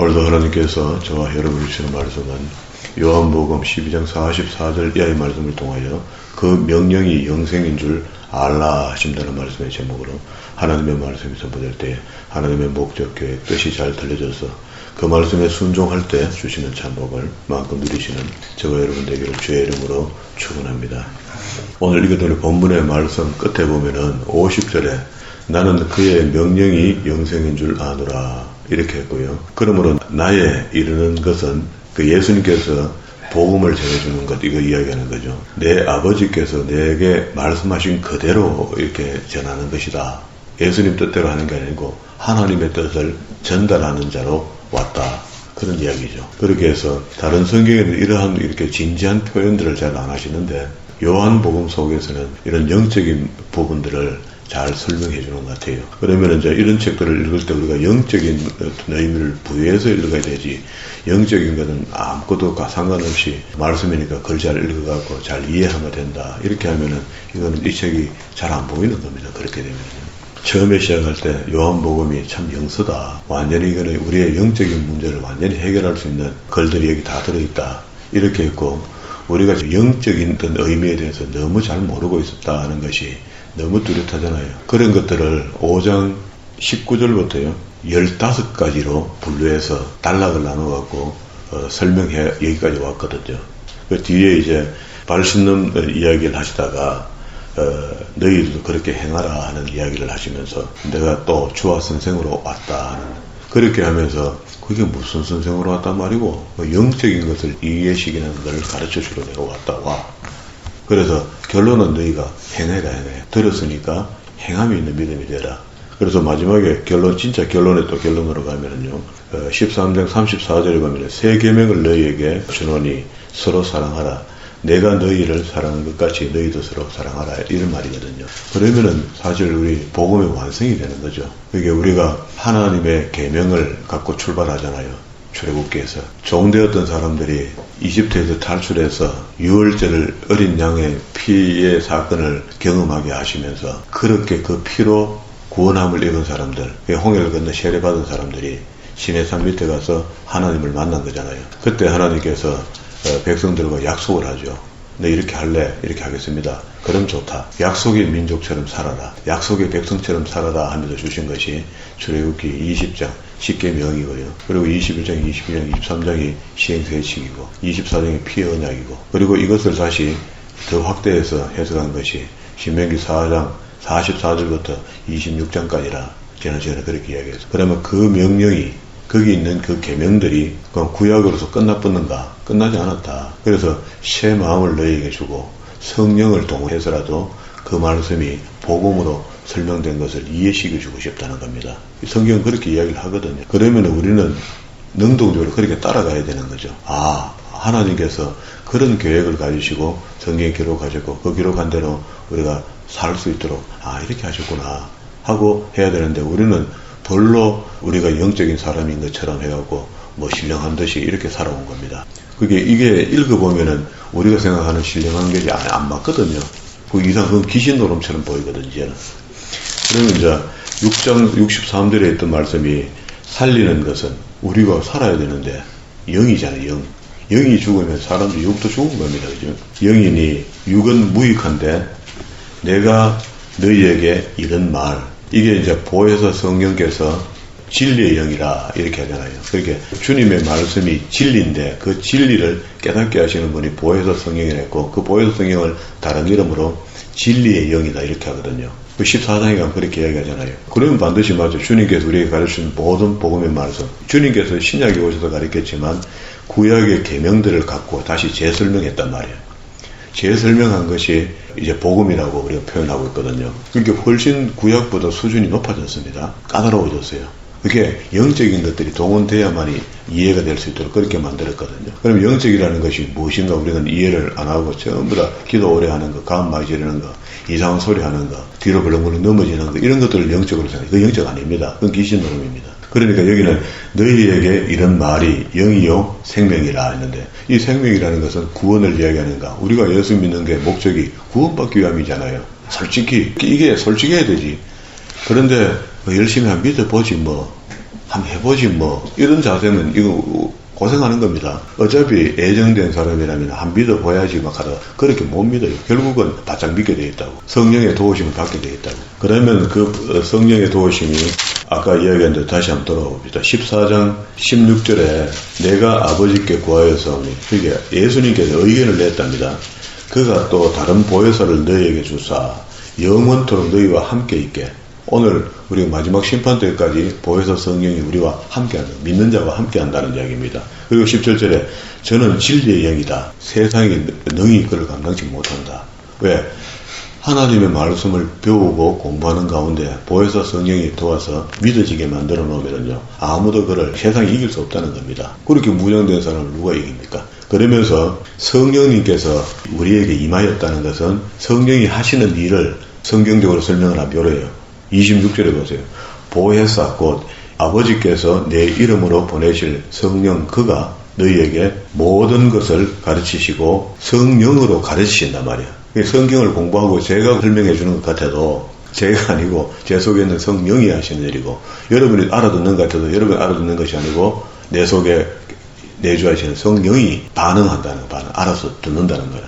오늘도 하나님께서 저와 여러분이 주시는 말씀은 요한복음 12장 44절 이하의 말씀을 통하여 그 명령이 영생인 줄 알라 하신다는 말씀의 제목으로 하나님의 말씀이 선포될 때 하나님의 목적, 계획, 뜻이 잘 들려져서 그 말씀에 순종할 때 주시는 참복을 마음껏 누리시는 저와 여러분 되기를 주의 이름으로 축원합니다. 오늘 읽었던 본문의 말씀 끝에 보면은 50절에 나는 그의 명령이 영생인 줄 아노라 이렇게 했고요. 그러므로 나에 이르는 것은 그 예수님께서 복음을 전해주는 것, 이거 이야기하는 거죠. 내 아버지께서 내게 말씀하신 그대로 이렇게 전하는 것이다. 예수님 뜻대로 하는 게 아니고 하나님의 뜻을 전달하는 자로 왔다. 그런 이야기죠. 그렇게 해서 다른 성경에는 이러한 이렇게 진지한 표현들을 잘 안 하시는데 요한복음 속에서는 이런 영적인 부분들을 잘 설명해 주는 것 같아요. 그러면 이제 이런 책들을 읽을 때 우리가 영적인 의미를 부여해서 읽어야 되지, 영적인 것은 아무것도 상관없이 말씀이니까 그걸 잘 읽어갖고 잘 이해하면 된다. 이렇게 하면은 이거는 이 책이 잘 안 보이는 겁니다. 그렇게 되면요. 처음에 시작할 때 요한복음이 참 영서다. 완전히 이거는 우리의 영적인 문제를 완전히 해결할 수 있는 글들이 여기 다 들어있다. 이렇게 했고, 우리가 영적인 어떤 의미에 대해서 너무 잘 모르고 있었다는 것이 너무 뚜렷하잖아요. 그런 것들을 5장 19절부터요 15가지로 분류해서 단락을 나눠갖고 설명해 여기까지 왔거든요. 그 뒤에 이제 발 씻는 이야기를 하시다가 너희들도 그렇게 행하라 하는 이야기를 하시면서 내가 또 주와 선생으로 왔다 하는, 그렇게 하면서 그게 무슨 선생으로 왔단 말이고 영적인 것을 이해시키는 걸 가르쳐주러 내가 왔다 와. 그래서 결론은 너희가 행해라. 들었으니까 행함이 있는 믿음이 되라. 그래서 마지막에 결론, 진짜 결론에 또 결론으로 가면은요 13장 34절에 가면 새 계명을 너희에게 주노니 서로 사랑하라. 내가 너희를 사랑한 것 같이 너희도 서로 사랑하라. 이런 말이거든요. 그러면은 사실 우리 복음의 완성이 되는 거죠. 그게 우리가 하나님의 계명을 갖고 출발하잖아요. 출애굽기에서 종되었던 사람들이 이집트에서 탈출해서 유월절 어린 양의 피의 사건을 경험하게 하시면서 그렇게 그 피로 구원함을 입은 사람들, 홍해를 건너 세례받은 사람들이 시내산 밑에 가서 하나님을 만난 거잖아요. 그때 하나님께서 백성들과 약속을 하죠. 너 이렇게 할래? 이렇게 하겠습니다. 그럼 좋다. 약속의 민족처럼 살아라. 약속의 백성처럼 살아라 하면서 주신 것이 출애굽기 20장 10계명이고요. 그리고 21장, 22장, 23장이 시행세칙이고 24장이 피의 언약이고, 그리고 이것을 다시 더 확대해서 해석한 것이 신명기 4장 44절부터 26장까지라 저는 그렇게 이야기했어요. 그러면 그 명령이 거기 있는 그 계명들이 구약으로서 끝났었는가? 끝나지 않았다. 그래서 새 마음을 너희에게 주고 성령을 동원해서라도 그 말씀이 복음으로 설명된 것을 이해시켜주고 싶다는 겁니다. 성경은 그렇게 이야기를 하거든요. 그러면 우리는 능동적으로 그렇게 따라가야 되는 거죠. 아, 하나님께서 그런 계획을 가지시고 성경에 기록하셨고 그 기록한 대로 우리가 살 수 있도록 이렇게 하셨구나 하고 해야 되는데, 우리는 별로 우리가 영적인 사람인 것처럼 해갖고 신령한 듯이 이렇게 살아온 겁니다. 이게 읽어보면은 우리가 생각하는 신령한 게 안 맞거든요. 그 이상 그건 귀신 노름처럼 보이거든요, 이제는. 그러면 이제 6장 63절에 있던 말씀이 살리는 것은 우리가 살아야 되는데 영이잖아요, 영이 죽으면 사람도 육도 죽은 겁니다, 그죠? 영이니 육은 무익한데 내가 너희에게 이런 말, 이게 이제 보혜사 성령께서 진리의 영이라 이렇게 하잖아요. 그렇게 주님의 말씀이 진리인데 그 진리를 깨닫게 하시는 분이 보혜사 성령이라 했고, 그 보혜사 성령을 다른 이름으로 진리의 영이다 이렇게 하거든요. 그 14장에 가면 그렇게 이야기하잖아요. 그러면 반드시 맞죠. 주님께서 우리에게 가르치신 모든 복음의 말씀, 주님께서 신약에 오셔서 가르쳤지만 구약의 계명들을 갖고 다시 재설명했단 말이에요. 재설명한 것이 이제 복음이라고 우리가 표현하고 있거든요. 그게 훨씬 구약보다 수준이 높아졌습니다. 까다로워졌어요. 그게 영적인 것들이 동원돼야만이 이해가 될 수 있도록 그렇게 만들었거든요. 그럼 영적이라는 것이 무엇인가 우리는 이해를 안 하고 전부 다 기도 오래 하는 거, 가음 많이 지르는 거, 이상한 소리 하는 거, 뒤로 벌렁벌렁 넘어지는 거, 이런 것들을 영적으로 생각해요. 그건 영적 아닙니다. 그건 귀신 노름입니다. 그러니까 여기는 너희에게 이런 말이 영이요 생명이라 했는데, 이 생명이라는 것은 구원을 이야기하는가? 우리가 예수 믿는 게 목적이 구원받기 위함이잖아요. 솔직히 이게 솔직해야 되지. 그런데 열심히 믿어보지 한번 해보지 뭐. 이런 자세면 이거 고생하는 겁니다. 어차피 애정된 사람이라면 한 믿어봐야지 막 하다가 그렇게 못 믿어요. 결국은 바짝 믿게 돼 있다고. 성령의 도우심을 받게 돼 있다고. 그러면 그 성령의 도우심이 아까 이야기한 다시 한번 돌아봅니다. 14장 16절에 내가 아버지께 구하였사오니 그게 예수님께서 의견을 냈답니다. 그가 또 다른 보혜사를 너희에게 주사 영원토록 너희와 함께 있게. 오늘 우리 마지막 심판 때까지 보혜사 성령이 우리와 함께한다. 믿는 자와 함께한다는 이야기입니다. 그리고 17절에 저는 진리의 영이다. 세상이 능히 그를 감당치 못한다. 왜? 하나님의 말씀을 배우고 공부하는 가운데 보혜사 성령이 도와서 믿어지게 만들어 놓으면요 아무도 그를 세상에 이길 수 없다는 겁니다. 그렇게 무장된 사람을 누가 이깁니까? 그러면서 성령님께서 우리에게 임하였다는 것은 성령이 하시는 일을 성경적으로 설명을 한 묘로예요. 26절에 보세요. 보혜사 곧 아버지께서 내 이름으로 보내실 성령 그가 너희에게 모든 것을 가르치시고 성령으로 가르치신단 말이야. 성경을 공부하고 제가 설명해 주는 것 같아도 제가 아니고 제 속에 있는 성령이 하시는 일이고 여러분이 알아듣는 것 같아도 여러분이 알아듣는 것이 아니고 내 속에 내주하시는 성령이 반응한다는 반응, 알아서 듣는다는 거야.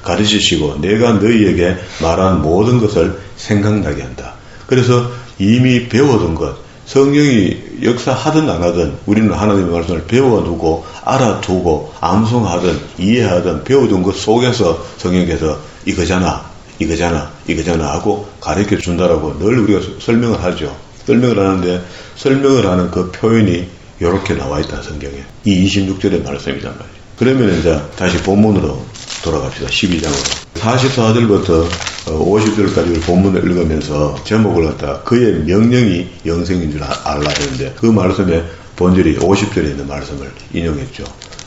가르치시고 내가 너희에게 말한 모든 것을 생각나게 한다. 그래서 이미 배워둔 것, 성령이 역사하든 안 하든 우리는 하나님의 말씀을 배워두고 알아두고 암송하든 이해하든 배워둔 것 속에서 성령께서 이거잖아 하고 가르쳐 준다라고 늘 우리가 설명을 하죠. 설명을 하는데 설명을 하는 그 표현이 이렇게 나와 있다 성경에. 이 26절의 말씀이란 말이죠. 그러면 이제 다시 본문으로 돌아갑시다. 12장으로. 44절부터 50절까지 본문을 읽으면서 제목을 갖다 그의 명령이 영생인 줄 알라 했는데 그 말씀에 본절이 50절에 있는 말씀을 인용했죠.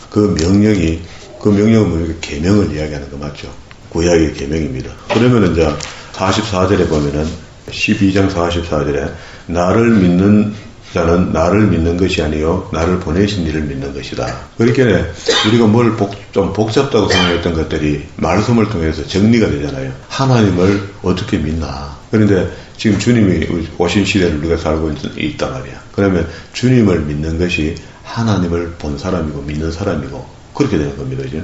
그 명령은 뭐 계명을 이야기하는 거 맞죠? 구약의 계명입니다. 그러면 이제 44절에 보면은 12장 44절에 나를 믿는 자는 나를 믿는 것이 아니요 나를 보내신 이를 믿는 것이다. 그렇게 우리가 뭘 좀 복잡다고 생각했던 것들이 말씀을 통해서 정리가 되잖아요. 하나님을 어떻게 믿나. 그런데 지금 주님이 오신 시대를 우리가 살고 있단 말이야. 그러면 주님을 믿는 것이 하나님을 본 사람이고 믿는 사람이고 그렇게 되는 겁니다. 이제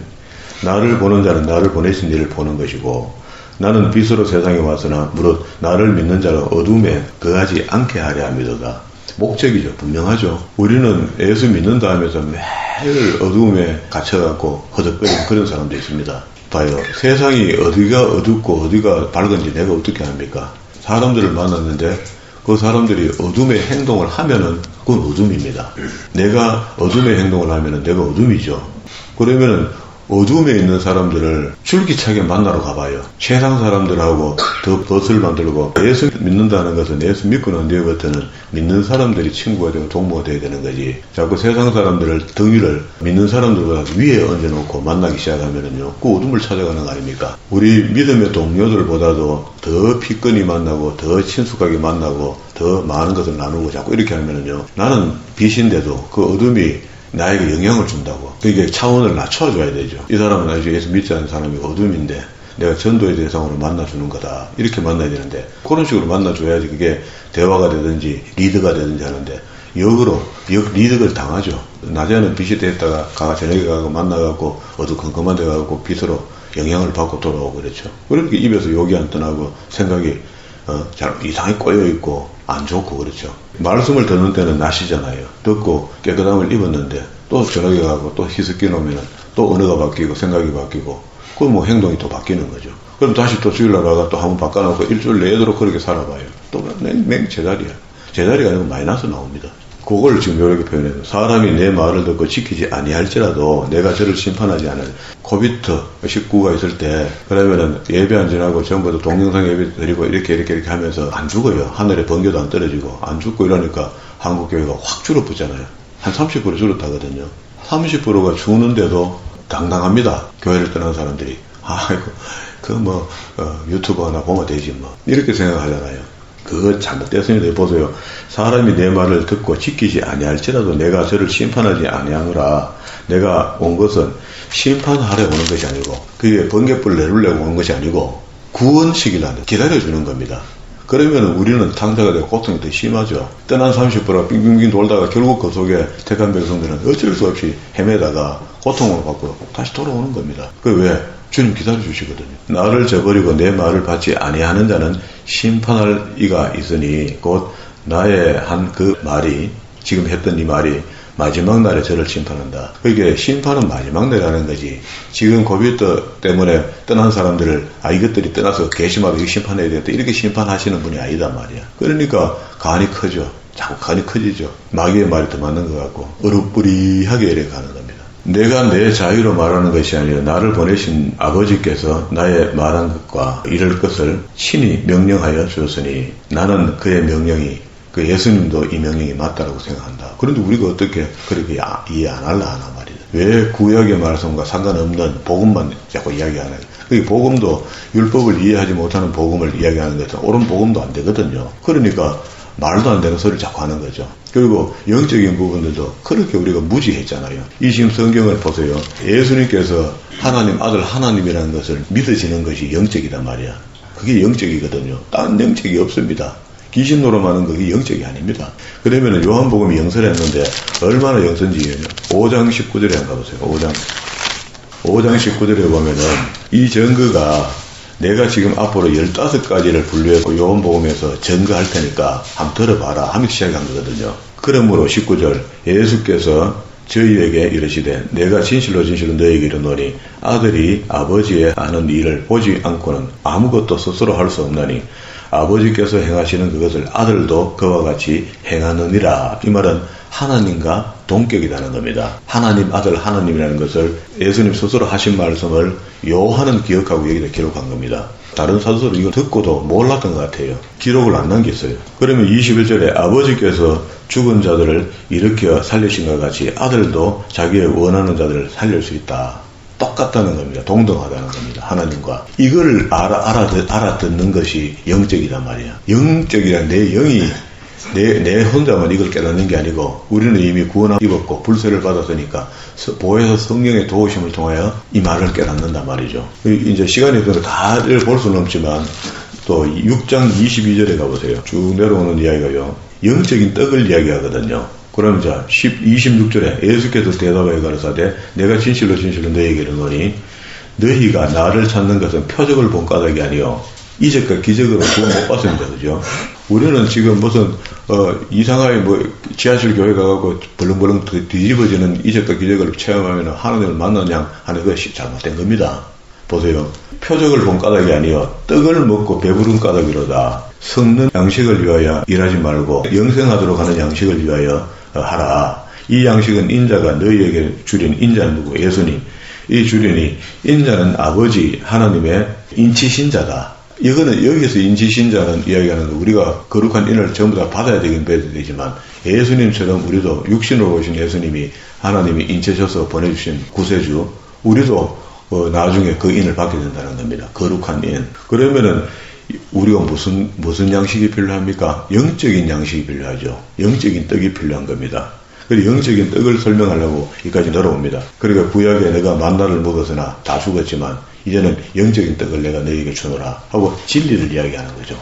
나를 보는 자는 나를 보내신 이를 보는 것이고 나는 빛으로 세상에 왔으나 무릇 나를 믿는 자가 어둠에 거하지 않게 하려 함이로다. 목적이죠. 분명하죠. 우리는 예수 믿는다 하면서 매일 어두움에 갇혀갖고 허덕거리는 그런 사람도 있습니다. 봐요. 세상이 어디가 어둡고 어디가 밝은지 내가 어떻게 합니까? 사람들을 만났는데 그 사람들이 어둠의 행동을 하면은 그건 어둠입니다. 내가 어둠의 행동을 하면은 내가 어둠이죠. 그러면은 어둠에 있는 사람들을 줄기차게 만나러 가봐요. 세상 사람들하고 더 벗을 만들고 예수 믿는다는 것은 예수 믿고 난 뒤에부터는 믿는 사람들이 친구가 되고 동무가 되어야 되는 거지. 자꾸 세상 사람들을 등위를 믿는 사람들보다 위에 얹어놓고 만나기 시작하면은요 그 어둠을 찾아가는 거 아닙니까? 우리 믿음의 동료들보다도 더 피끈이 만나고 더 친숙하게 만나고 더 많은 것을 나누고 자꾸 이렇게 하면은요 나는 빛인데도 그 어둠이 나에게 영향을 준다고. 그게 차원을 낮춰줘야 되죠. 이 사람은 아직 예수 믿지 않는 사람이 어둠인데 내가 전도의 대상으로 만나주는 거다. 이렇게 만나야 되는데 그런 식으로 만나줘야지 그게 대화가 되든지 리드가 되든지 하는데 역으로 리드를 당하죠. 낮에는 빛이 됐다가 저녁에 가고 만나갖고 어두컴컴한 데 가고 빛으로 영향을 받고 돌아오고 그렇죠. 그렇게 입에서 욕이 안 떠나고 생각이 잘 이상하게 꼬여있고 안 좋고 그렇죠. 말씀을 듣는 때는 낮이잖아요. 듣고 깨끗함을 입었는데 또 저녁에 가고 또 희석해 놓으면 또 언어가 바뀌고 생각이 바뀌고 그럼 뭐 행동이 또 바뀌는 거죠. 그럼 다시 또 주일날 가가 또 한번 바꿔놓고 일주일 내도록 그렇게 살아봐요. 또 맹 제자리야. 제자리가 아니고 마이너스 나옵니다. 그걸 지금 이렇게 표현해요. 사람이 내 말을 듣고 지키지 아니할지라도 내가 저를 심판하지 않을. 코비드19가 있을 때 그러면은 예배 안 지나고 전부 다 동영상 예배 드리고 이렇게 하면서 안 죽어요. 하늘에 번개도 안 떨어지고 안 죽고 이러니까 한국교회가 확 줄어붙잖아요. 한 30% 줄었다거든요. 30%가 죽는데도 당당합니다. 교회를 떠난 사람들이. 아이고 유튜브 하나 보면 되지 뭐 이렇게 생각하잖아요. 그거 잘못됐습니다. 보세요. 사람이 내 말을 듣고 지키지 아니할지라도 내가 저를 심판하지 아니하노라. 내가 온 것은 심판하러 오는 것이 아니고 그게 번개불 내리려고 온 것이 아니고 구원시키려는 기다려주는 겁니다. 그러면 우리는 탕자가 되고 고통이 더 심하죠. 떠난 30%가 빙빙빙 돌다가 결국 그 속에 택한 백성들은 어쩔 수 없이 헤매다가 고통을 받고 다시 돌아오는 겁니다. 그 왜? 주님 기다려 주시거든요. 나를 저버리고 내 말을 받지 아니하는 자는 심판할 이가 있으니 곧 나의 한 그 말이 지금 했던 이 말이 마지막 날에 저를 심판한다. 그게 심판은 마지막 날에 하는 거지. 지금 코비드 때문에 떠난 사람들을 이것들이 떠나서 괘씸하게 이거 심판해야 되겠다 이렇게 심판하시는 분이 아니단 말이야. 그러니까 간이 커져. 자꾸 간이 커지죠. 마귀의 말이 더 맞는 것 같고 어루뿌리하게 이렇게 가는 겁니다. 내가 내 자유로 말하는 것이 아니라 나를 보내신 아버지께서 나의 말한 것과 이럴 것을 친히 명령하여 주었으니 나는 그의 명령이 그 예수님도 이 명령이 맞다라고 생각한다. 그런데 우리가 어떻게 그렇게 이해 안 하려 하나 말이야. 왜 구약의 말씀과 상관없는 복음만 자꾸 이야기하는 거야. 그 복음도 율법을 이해하지 못하는 복음을 이야기하는 것은 옳은 복음도 안 되거든요. 그러니까 말도 안 되는 소리를 자꾸 하는 거죠. 그리고 영적인 부분들도 그렇게 우리가 무지했잖아요. 이 지금 성경을 보세요. 예수님께서 하나님 아들 하나님이라는 것을 믿어지는 것이 영적이단 말이야. 그게 영적이거든요. 딴 영적이 없습니다. 귀신 노름하는 그게 영적이 아닙니다. 그러면 요한복음이 영설했는데 얼마나 영선지예요. 5장 19절에 한번 가보세요. 5장 19절에 보면은 이 증거가 내가 지금 앞으로 15가지를 분류했고 요한복음에서 증거할 테니까 한번 들어봐라 하면서 시작한 거거든요. 그러므로 19절 예수께서 저희에게 이르시되 내가 진실로 진실로 너희에게 이르노니 아들이 아버지의 하는 일을 보지 않고는 아무것도 스스로 할 수 없나니 아버지께서 행하시는 그것을 아들도 그와 같이 행하느니라. 이 말은 하나님과 동격이라는 겁니다. 하나님 아들 하나님이라는 것을 예수님 스스로 하신 말씀을 요한은 기억하고 여기다 기록한 겁니다. 다른 사도들은 이거 듣고도 몰랐던 것 같아요. 기록을 안 남겼어요. 그러면 21절에 아버지께서 죽은 자들을 일으켜 살리신 것 같이 아들도 자기의 원하는 자들을 살릴 수 있다. 똑같다는 겁니다. 동등하다는 겁니다. 하나님과. 이걸 알아듣는 것이 영적이란 말이야. 영적이란 내 영이 내 혼자만 이걸 깨닫는 게 아니고 우리는 이미 구원을 입었고 불세를 받았으니까 보혜사 성령의 도우심을 통하여 이 말을 깨닫는단 말이죠. 이제 시간이 들어 다들 볼 수는 없지만 또 6장 22절에 가보세요. 쭉 내려오는 이야기가요. 영적인 떡을 이야기하거든요. 그럼 자 26절에 예수께서 대답하여 가라사대 내가 진실로 진실로 너희에게 이르노니 너희가 나를 찾는 것은 표적을 본 까닭이 아니요 이적과 기적으로 구원 못 받습니다. 그죠? 우리는 지금 무슨 이상하게 뭐 지하실 교회 가고 벌렁벌렁 뒤집어지는 이적과 기적을 체험하면 하나님을 만나냐 하는 것이 잘못된 겁니다. 보세요. 표적을 본 까닭이 아니요 떡을 먹고 배부른 까닭이로다. 썩는 양식을 위하여 일하지 말고 영생하도록 하는 양식을 위하여 하라. 이 양식은 인자가 너희에게 주린 인자는 누구? 예수님. 이 주린이 인자는 아버지 하나님의 인치신자다. 이거는 여기서 인치신자는 이야기하는 거 우리가 거룩한 인을 전부 다 받아야 되긴 되지만 예수님처럼 우리도 육신으로 오신 예수님이 하나님이 인치셔서 보내주신 구세주 우리도 나중에 그 인을 받게 된다는 겁니다. 거룩한 인. 그러면은 우리가 무슨 양식이 필요합니까? 영적인 양식이 필요하죠. 영적인 떡이 필요한 겁니다. 그리고 영적인 떡을 설명하려고 여기까지 들어옵니다. 그러니까 구약에 내가 만나를 먹었으나 다 죽었지만 이제는 영적인 떡을 내가 너희에게 주노라 하고 진리를 이야기하는 거죠.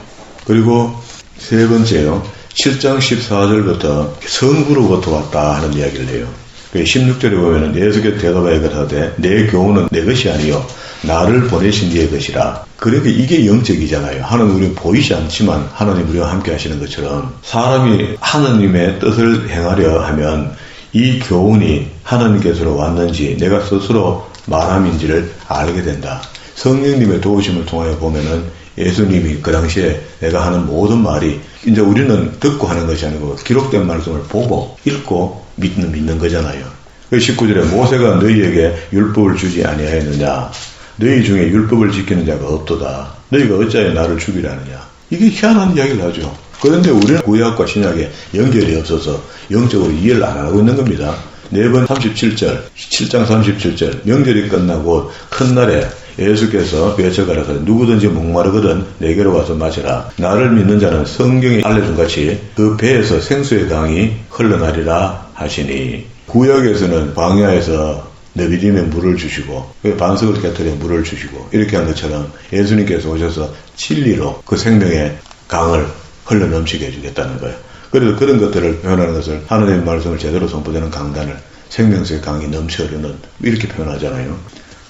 그리고 세 번째요. 7장 14절부터 성부로부터 왔다 하는 이야기를 해요. 16절에 보면은 예수께서 대답하여 가라사대 내 교훈은 내 것이 아니요 나를 보내신 이의 것이라. 그러니까 이게 영적이잖아요. 하나님 우리는 보이지 않지만 하나님 우리와 함께 하시는 것처럼 사람이 하나님의 뜻을 행하려 하면 이 교훈이 하나님께서 왔는지 내가 스스로 말함인지를 알게 된다. 성령님의 도우심을 통하여 보면은 예수님이 그 당시에 내가 하는 모든 말이 이제 우리는 듣고 하는 것이 아니고 기록된 말씀을 보고 읽고 믿는 거잖아요. 19절에 모세가 너희에게 율법을 주지 아니하였느냐. 너희 중에 율법을 지키는 자가 없도다. 너희가 어찌하여 나를 죽이려 하느냐. 이게 희한한 이야기를 하죠. 그런데 우리는 구약과 신약에 연결이 없어서 영적으로 이해를 안 하고 있는 겁니다. 4번 37절, 7장 37절 명절이 끝나고 큰 날에 예수께서 외쳐가라사 누구든지 목마르거든 내게로 와서 마시라. 나를 믿는 자는 성경이 알려준 같이 그 배에서 생수의 강이 흘러나리라 하시니. 구약에서는 광야에서 너비림에 물을 주시고 반석을 깨뜨려 물을 주시고 이렇게 한 것처럼 예수님께서 오셔서 진리로 그 생명의 강을 흘러넘치게 해주겠다는 거예요. 그래서 그런 것들을 표현하는 것을 하나님의 말씀을 제대로 선포되는 강단을 생명수의 강이 넘쳐 흐르는 이렇게 표현하잖아요.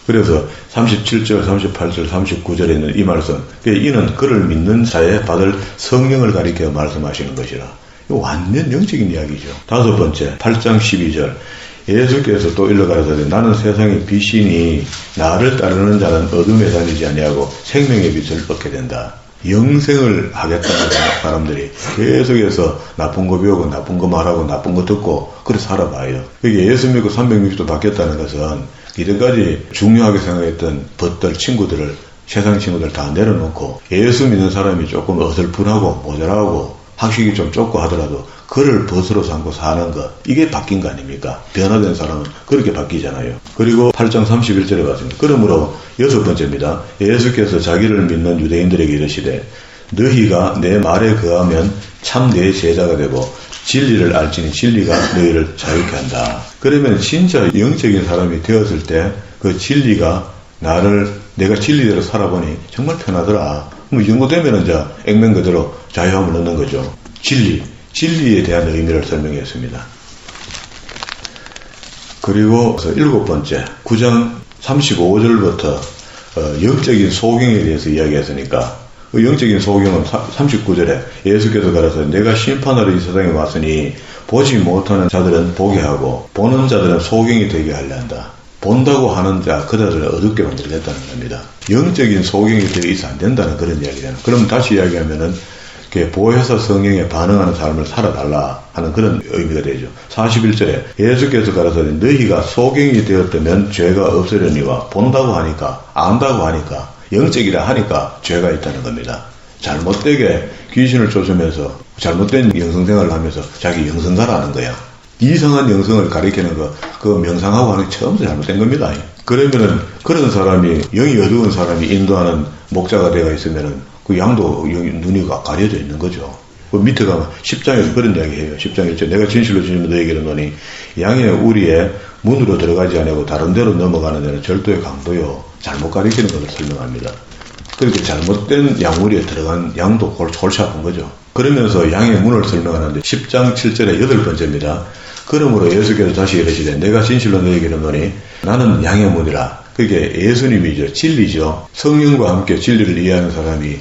그래서 37절, 38절, 39절에 있는 이 말씀, 이는 그를 믿는 자에 받을 성령을 가리켜 말씀하시는 것이라. 이거 완전 영적인 이야기죠. 다섯 번째, 8장 12절. 예수께서 또 일러 가라사대 나는 세상의 빛이니 나를 따르는 자는 어둠에 다니지 아니하고 생명의 빛을 얻게 된다. 영생을 하겠다는 사람들이 계속해서 나쁜 거 배우고 나쁜 거 말하고 나쁜 거 듣고 그래 살아봐요. 그게 예수 믿고 360도 바뀌었다는 것은 이때까지 중요하게 생각했던 벗들 친구들을 세상 친구들 다 내려놓고 예수 믿는 사람이 조금 어설프하고 모자라고 학식이 좀 좁고 하더라도 그를 벗으로 삼고 사는 것, 이게 바뀐 거 아닙니까? 변화된 사람은 그렇게 바뀌잖아요. 그리고 8장 31절에 봤습니다. 그러므로 여섯 번째입니다. 예수께서 자기를 믿는 유대인들에게 이르시되 너희가 내 말에 거하면 참 내 제자가 되고 진리를 알지니 진리가 너희를 자유케 한다. 그러면 진짜 영적인 사람이 되었을 때 그 진리가 내가 진리대로 살아보니 정말 편하더라. 뭐 이 정도 되면은 이제 액면 그대로 자유함을 얻는 거죠. 진리에 대한 의미를 설명했습니다. 그리고 일곱 번째, 9장 35절부터 영적인 소경에 대해서 이야기했으니까 그 영적인 소경은 39절에 예수께서 가라사 내가 심판하러 이 세상에 왔으니 보지 못하는 자들은 보게 하고 보는 자들은 소경이 되게 하려 한다. 본다고 하는 자 그들을 어둡게 만들겠다는 겁니다. 영적인 소경이 되어 있어 안 된다는 그런 이야기잖아요. 그럼 다시 이야기하면은 보혜사 성령에 반응하는 삶을 살아달라 하는 그런 의미가 되죠. 41절에 예수께서 가라사대 너희가 소경이 되었다면 죄가 없으려니와 본다고 하니까 안다고 하니까 영적이라 하니까 죄가 있다는 겁니다. 잘못되게 귀신을 쫓으면서 잘못된 영성생활을 하면서 자기 영성가라는 거야. 이상한 영성을 가리키는 그 명상하고 하는 게 처음부터 잘못된 겁니다. 그러면은 그런 사람이 영이 어두운 사람이 인도하는 목자가 되어 있으면은 그 양도 눈이 가려져 있는 거죠. 그 밑에 가면 10장에서 그런 이야기 해요. 10장 1절 내가 진실로 진실로 너에게 이르노니 양의 우리에 문으로 들어가지 아니하고 다른 데로 넘어가는 데는 절도의 강도요. 잘못 가리키는 것을 설명합니다. 그렇게 잘못된 양우리에 들어간 양도 골치 아픈 거죠. 그러면서 양의 문을 설명하는데 10장 7절에 여덟 번째입니다. 그러므로 예수께서 다시 이르시되 내가 진실로 너에게 이르노니 나는 양의 문이라. 그게 예수님이죠. 진리죠. 성령과 함께 진리를 이해하는 사람이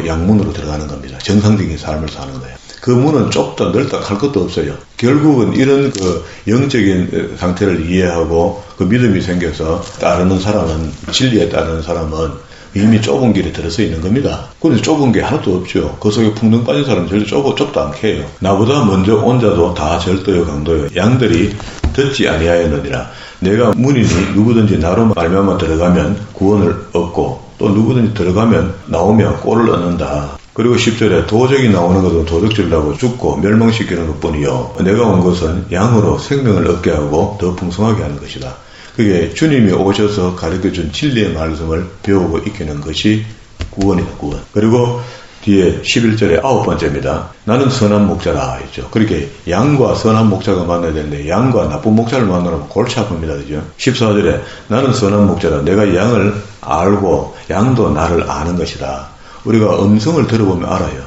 양문으로 들어가는 겁니다. 정상적인 삶을 사는 거예요. 그 문은 좁다 넓다 할 것도 없어요. 결국은 이런 그 영적인 상태를 이해하고 그 믿음이 생겨서 따르는 사람은 진리에 따르는 사람은 이미 좁은 길에 들어서 있는 겁니다. 근데 좁은 게 하나도 없죠. 그 속에 풍덩 빠진 사람은 절대 좁도 않게 해요. 나보다 먼저 온 자도 다 절도요 강도요. 양들이 듣지 아니하였느니라. 내가 문이니 누구든지 나로 말미암아 들어가면 구원을 얻고 또 누구든지 들어가면 나오면 꼴을 얻는다. 그리고 10절에 도적이 나오는 것은 도둑질하고 죽고 멸망시키는 것뿐이요. 내가 온 것은 양으로 생명을 얻게 하고 더 풍성하게 하는 것이다. 그게 주님이 오셔서 가르쳐준 진리의 말씀을 배우고 익히는 것이 구원이다. 구원. 그리고 뒤에 11절에 아홉 번째입니다. 나는 선한 목자라 했죠. 그렇게 양과 선한 목자가 만나야 되는데 양과 나쁜 목자를 만나면 골치 아픕니다. 그죠? 14절에 나는 선한 목자라. 내가 양을 알고 양도 나를 아는 것이다. 우리가 음성을 들어보면 알아요.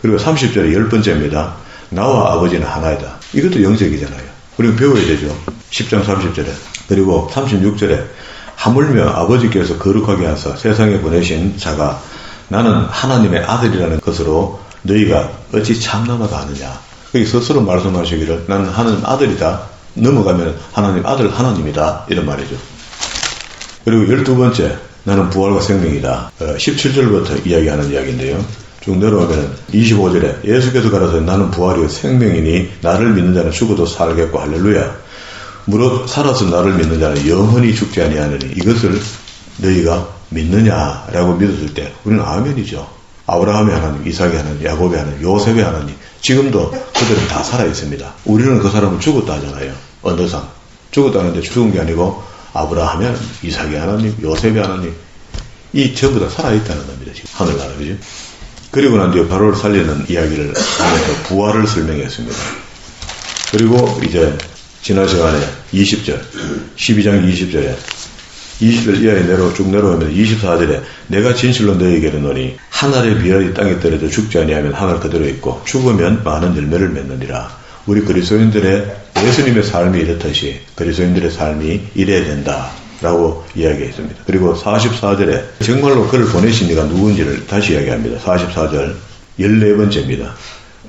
그리고 30절에 열 번째입니다. 나와 아버지는 하나이다. 이것도 영적이잖아요. 우리가 배워야 되죠. 10장 30절에. 그리고 36절에 하물며 아버지께서 거룩하게 하사 세상에 보내신 자가 나는 하나님의 아들이라는 것으로 너희가 어찌 참나마다 아느냐. 여기 스스로 말씀하시기를 나는 하나님 아들이다. 넘어가면 하나님 아들 하나님이다. 이런 말이죠. 그리고 12번째 나는 부활과 생명이다. 17절부터 이야기하는 이야기인데요. 쭉 내려오면 25절에 예수께서 가라사대 나는 부활이요 생명이니 나를 믿는 자는 죽어도 살겠고 할렐루야. 무릇 살아서 나를 믿는 자는 영원히 죽지 아니하느니 이것을 너희가 믿느냐라고 믿었을 때 우리는 아멘이죠. 아브라함의 하나님, 이삭의 하나님, 야곱의 하나님, 요셉의 하나님 지금도 그들은 다 살아있습니다. 우리는 그 사람은 죽었다 하잖아요. 언어상 죽었다는데 죽은 게 아니고 아브라함의 하나님, 이삭의 하나님, 요셉의 하나님 이 전부 다 살아있다는 겁니다. 지금 하늘나라 그죠? 그리고 난 뒤에 바로를 살리는 이야기를 하면서 부활을 설명했습니다. 그리고 이제 지난 시간에 20절 12장 20절에 20절 이하에 쭉 내려오면 24절에 내가 진실로 너희에게 이르노니 한 알의 비알이 땅에 떨어져 죽지 아니하면 한 알 그대로 있고 죽으면 많은 열매를 맺느니라. 우리 그리스도인들의 예수님의 삶이 이렇듯이 그리스도인들의 삶이 이래야 된다 라고 이야기했습니다. 그리고 44절에 정말로 그를 보내신 이가 누군지를 다시 이야기합니다. 44절 14번째입니다.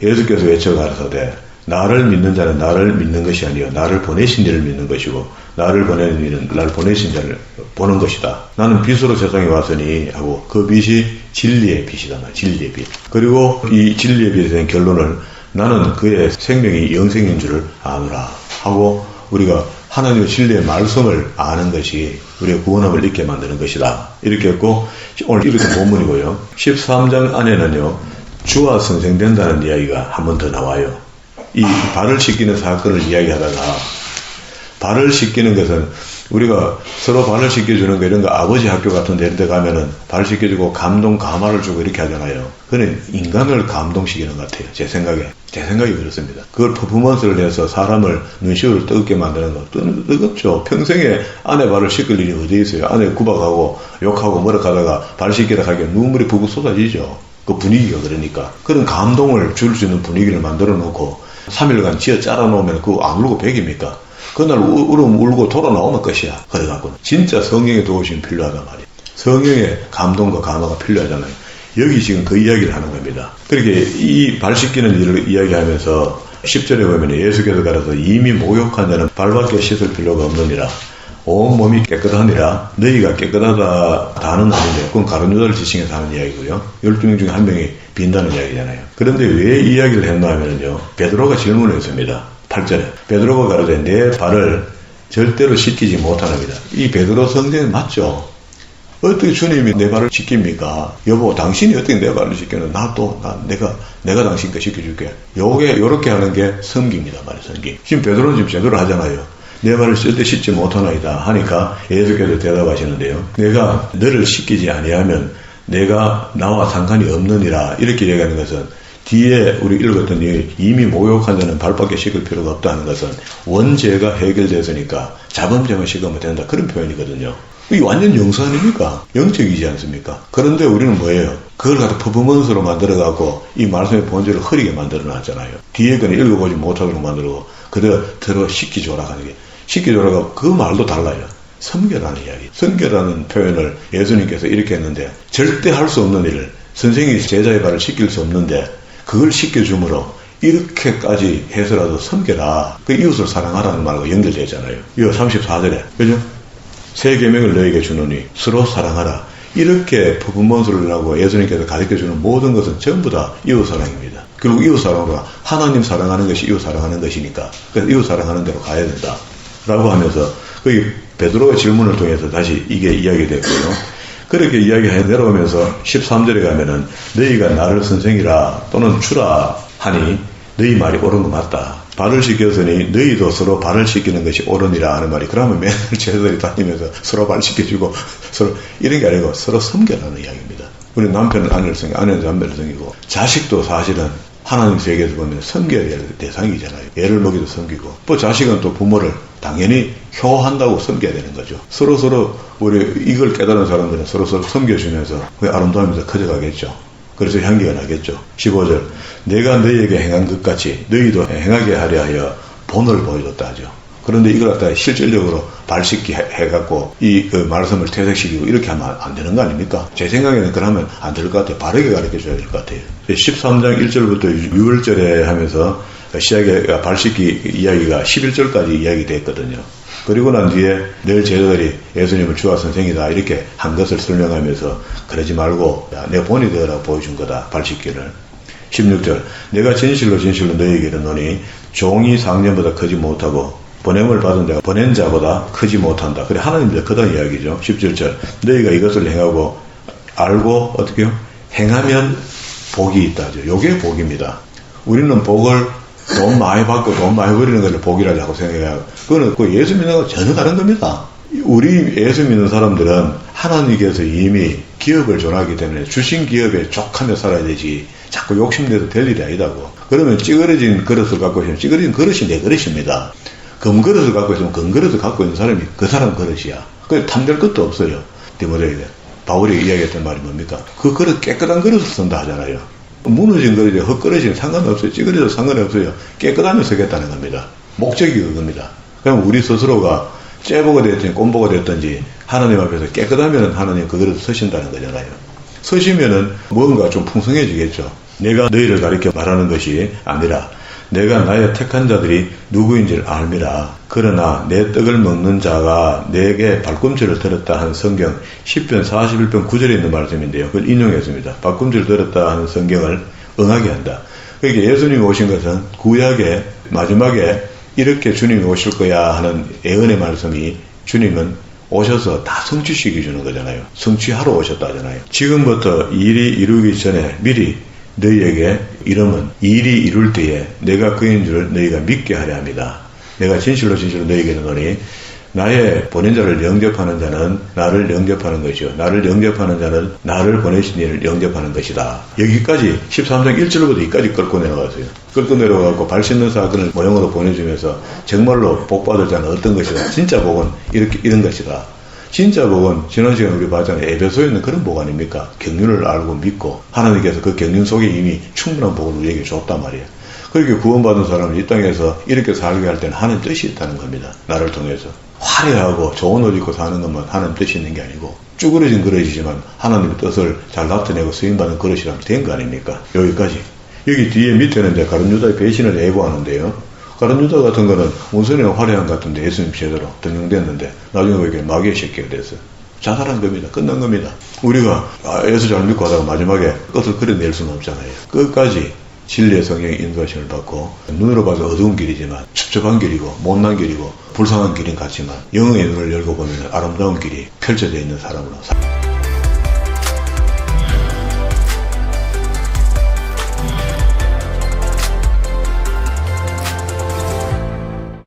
예수께서 외쳐 가라사대 나를 믿는 자는 나를 믿는 것이 아니요 나를 보내신 이를 믿는 것이고 나를 보내는 이는 나를 보내신 자를 보는 것이다. 나는 빛으로 세상에 왔으니 하고 그 빛이 진리의 빛이다. 진리의 빛. 그리고 이 진리의 빛에 대한 결론을 나는 그의 생명이 영생인 줄을 아노라 하고 우리가 하나님의 진리의 말씀을 아는 것이 우리의 구원함을 잊게 만드는 것이다. 이렇게 했고 오늘 이렇게 본문이고요. 13장 안에는요. 주와 선생된다는 이야기가 한 번 더 나와요. 이 발을 씻기는 사건을 이야기하다가 발을 씻기는 것은 우리가 서로 발을 씻겨주는 거 이런 거 아버지 학교 같은 데 이런 데 가면은 발 씻겨주고 감동 감화를 주고 이렇게 하잖아요. 그는 인간을 감동시키는 것 같아요. 제 생각이 그렇습니다. 그걸 퍼포먼스를 내서 사람을 눈시울을 뜨겁게 만드는 거 뜨겁죠. 평생에 아내 발을 씻길 일이 어디 있어요. 아내 구박하고 욕하고 뭐라 하다가 발 씻기라 하기엔 눈물이 부부 쏟아지죠. 그 분위기가 그러니까 그런 감동을 줄 수 있는 분위기를 만들어 놓고 3일간 지어 짜라 놓으면 그거 안 울고 백입니까? 그날 울고 돌아 나오면 끝이야. 그래갖고 진짜 성령의 도우심이 필요하단 말이에요. 성령의 감동과 감화가 필요하잖아요. 여기 지금 그 이야기를 하는 겁니다. 그렇게 이 발 씻기는 일을 이야기하면서 10절에 보면 예수께서 가라서 이미 목욕한 자는 발밖에 씻을 필요가 없느니라. 온 몸이 깨끗하니라. 너희가 깨끗하다 다는 아닌데 그건 가룟 유다를 지칭해서 하는 이야기고요. 12명 중에 한 명이 빈다는 이야기잖아요. 그런데 왜 이 이야기를 했나 하면요. 베드로가 질문을 했습니다. 8절에 베드로가 가로되 내 발을 절대로 씻기지 못하느니라. 이 베드로 성경은 맞죠? 어떻게 주님이 내 발을 씻깁니까? 여보 당신이 어떻게 내 발을 씻겨는 내가 당신 거 씻겨줄게. 요렇게 하는 게 섬기입니다. 말이에요. 섬기. 지금 베드로는 지금 제대로 하잖아요. 내 발을 절대 씻지 못하나이다 하니까 예수께서 대답하시는데요. 내가 너를 씻기지 아니하면 내가 나와 상관이 없느니라. 이렇게 얘기하는 것은 뒤에 우리 읽었던 이미 목욕한 자는 발밖에 씻을 필요가 없다는 것은 원죄가 해결됐으니까 자범죄만 씻으면 된다. 그런 표현이거든요. 이게 완전 영수 아닙니까? 영적이지 않습니까? 그런데 우리는 뭐예요? 그걸 갖다 퍼포먼스로 만들어갖고 이 말씀의 본질을 흐리게 만들어놨잖아요. 뒤에 거는 읽어보지 못하도록 만들고 그대로 들어 씻기줘라 하는 게 씻기줘라가 그 말도 달라요. 섬겨라는 이야기. 섬겨라는 표현을 예수님께서 이렇게 했는데 절대 할 수 없는 일을 선생이 제자의 발을 씻길 수 없는데 그걸 씻겨줌으로 이렇게까지 해서라도 섬겨라. 그 이웃을 사랑하라는 말과 연결되잖아요. 이거 34절에 그죠? 새 계명을 너에게 주노니 서로 사랑하라. 이렇게 퍼포먼스를 하고 예수님께서 가르쳐주는 모든 것은 전부 다 이웃 사랑입니다. 결국 이웃 사랑으로 하나님 사랑하는 것이 이웃 사랑하는 것이니까 그래서 이웃 사랑하는 대로 가야 된다. 라고 하면서 그 베드로의 질문을 통해서 다시 이게 이야기됐고요. 그렇게 이야기해 내려오면서 13절에 가면은 너희가 나를 선생이라 또는 주라 하니 너희 말이 옳은 거 맞다. 발을 씻겼으니 너희도 서로 발을 씻기는 것이 옳으니라 하는 말이 그러면 맨날 제자들이 다니면서 서로 발 씻겨주고 서로 이런 게 아니고 서로 섬겨라는 이야기입니다. 우리 남편은 아내를 섬기고 아내는 남편을 섬기고 자식도 사실은 하나님 세계에서 보면 섬겨야 될 대상이잖아요. 애를 먹이도 섬기고 또 자식은 또 부모를 당연히 효한다고 섬겨야 되는 거죠. 서로 우리 이걸 깨달은 사람들은 서로 섬겨주면서 그 아름다움이 더 커져가겠죠. 그래서 향기가 나겠죠. 15절 내가 너희에게 행한 것 같이 너희도 행하게 하려 하여 본을 보여줬다 하죠. 그런데 이걸 갖다가 실질적으로 발 씻기 해갖고 그 말씀을 퇴색시키고 이렇게 하면 안 되는 거 아닙니까? 제 생각에는 그러면 안 될 것 같아요. 바르게 가르쳐줘야 될 것 같아요. 13장 1절부터 6절에 하면서 시작에 발 씻기 이야기가 11절까지 이야기됐거든요. 그리고 난 뒤에 늘 제자들이 예수님을 주와 선생이다 이렇게 한 것을 설명하면서 그러지 말고 내 본이 되어라 보여준 거다. 발 씻기를. 16절 내가 진실로 너희에게 이르노니 종이 상년보다 크지 못하고 보냄을 받은 자가 보낸 자보다 크지 못한다. 그래 하나님도 크다는 이야기죠. 17절 너희가 이것을 행하고 알고 어떻게요? 행하면 복이 있다 하죠. 요게 복입니다. 우리는 복을 돈 많이 받고 돈 많이 버리는 것을 복이라고 자꾸 생각해요. 그거는 그 예수 믿는 거하고 전혀 다른 겁니다. 우리 예수 믿는 사람들은 하나님께서 이미 기업을 전하기 때문에 주신 기업에 족하며 살아야 되지 자꾸 욕심내도 될 일이 아니다고. 그러면 찌그러진 그릇을 갖고 있으면 찌그러진 그릇이 내 그릇입니다. 금그릇을 갖고 있으면 금그릇을 갖고 있는 사람이 그 사람 그릇이야. 그래 탐낼 것도 없어요. 디모데에게 바울이 이야기했던 말이 뭡니까? 그 그릇 깨끗한 그릇을 쓴다 하잖아요. 무너진 그릇이 헛그릇이는 상관없어요. 찌그러져도 상관없어요. 깨끗하면 쓰겠다는 겁니다. 목적이 그겁니다. 그럼 우리 스스로가 째보가 됐든지 꼼보가 됐든지 하나님 앞에서 깨끗하면 하나님 그 그릇을 쓰신다는 거잖아요. 쓰시면은 뭔가 좀 풍성해지겠죠. 내가 너희를 가리켜 말하는 것이 아니라 내가 나의 택한 자들이 누구인지를 알미라. 그러나 내 떡을 먹는 자가 내게 발꿈치를 들었다 하는 성경 10편 41편 9절에 있는 말씀인데요. 그걸 인용했습니다. 발꿈치를 들었다 하는 성경을 응하게 한다. 그러니까 예수님이 오신 것은 구약의 마지막에 이렇게 주님이 오실 거야 하는 예언의 말씀이 주님은 오셔서 다 성취시켜 주는 거잖아요. 성취하러 오셨다 하잖아요. 지금부터 일이 이루기 전에 미리 너희에게 이름은 일이 이룰 때에 내가 그인 줄 너희가 믿게 하려 합니다. 내가 진실로 너희에게 이르노니 나의 보낸 자를 영접하는 자는 나를 영접하는 것이요 나를 영접하는 자는 나를 보내신 이를 영접하는 것이다. 여기까지 13장 1절부터 여기까지 끌고 내려갔어요. 끌고 내려가고 발 씻는 사건을 모형으로 보내주면서 정말로 복받을 자는 어떤 것이다. 진짜 복은 이런 것이다. 진짜 복은 지난 시간에 우리 봤잖아요. 에베소에 있는 그런 복 아닙니까? 경륜을 알고 믿고 하나님께서 그 경륜 속에 이미 충분한 복을 우리에게 줬단 말이에요. 그렇게 구원받은 사람은 이 땅에서 이렇게 살게 할 때는 하나님 뜻이 있다는 겁니다. 나를 통해서. 화려하고 좋은 옷 입고 사는 것만 하나님 뜻이 있는 게 아니고 쭈그러진 그릇이지만 하나님의 뜻을 잘 나타내고 쓰임받는 그릇이라면 된 거 아닙니까? 여기까지. 여기 뒤에 밑에는 이제 가룟 유다의 배신을 예고하는데요. 가룟 유다 같은 거는 온선의 화려한 같은데 예수님 제대로 등용됐는데 나중에 보니까 마귀의 새끼가 됐어요. 자살한 겁니다. 끝난 겁니다. 우리가 예수 잘 믿고 하다가 마지막에 끝을 그려낼 수는 없잖아요. 끝까지 진리의 성령의 인도하심을 받고 눈으로 봐서 어두운 길이지만 첩첩한 길이고 못난 길이고 불쌍한 길인 같지만 영의 눈을 열고 보면 아름다운 길이 펼쳐져 있는 사람으로